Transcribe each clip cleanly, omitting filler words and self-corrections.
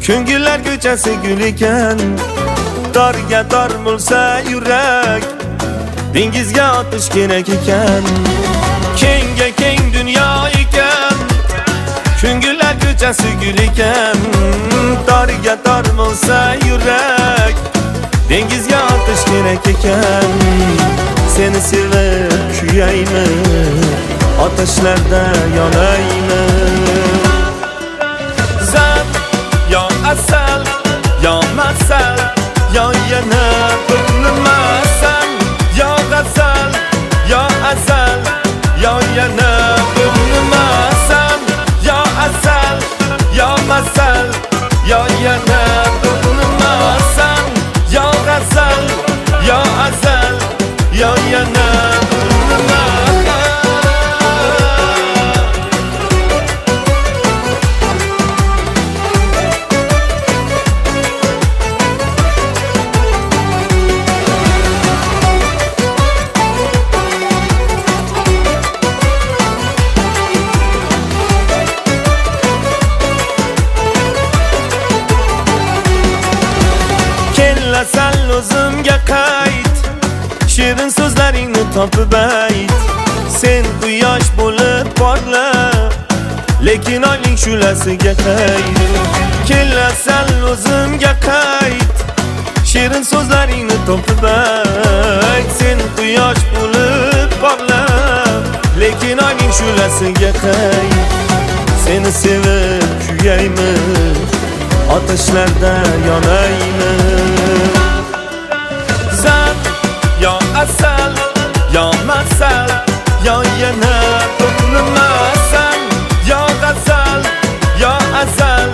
Ko'ngillar ko'chasi gul ekan, dorga dor bo'lsa yurak, dengizga otish kerak ekan. Kengga keng dunyo ekan, ko'ngillar ko'chasi gul ekan, dorga dor bo'lsa yurak, dengizga otish kerak ekan. Seni sevib kuyaymi, ateşlerde yanaymi. Sen ya asal, ya masal, ya yana burnuma. Sen ya gazal, ya azal, ya yana burnuma. Sen ya asal, ya masal, ya yana burnuma. Sen ya gazal, ya azal, ya yana burnuma. Sen o'zimga qayt, shirin so'zlaringni topib ayt. Sen quyosh bo'lib porla, lekin oyning shulasiga qayt. Kelasan o'zimga qayt, shirin so'zlaringni topib ayt. Sen quyosh bo'lib porla, lekin oyning shulasiga qayt. Seni sevib kuyaymi, ateşlerde yanaymi. Sen ya asal, ya masal, ya yana burnuma. Sen ya gazal, ya azal,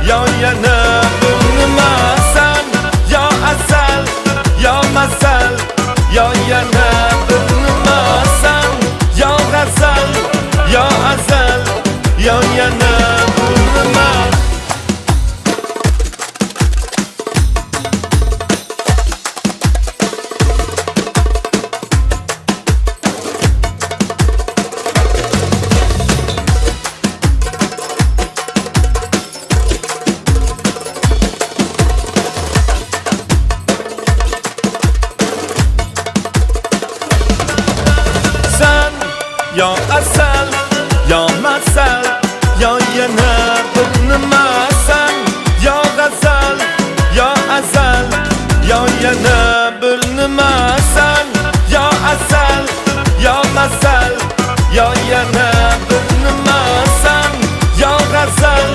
ya yana burnuma. Sen ya asal, ya masal, ya yana burnuma. Sen ya gazal, ya azal, ya yana burnuma. Ya asal, ya masal, ya yana burnuma. Sen ya gazal, ya azal, ya yana burnuma. Sen ya asal, ya masal, ya yana burnuma. Sen ya gazal,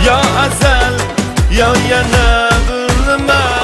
ya azal, ya yana burnuma.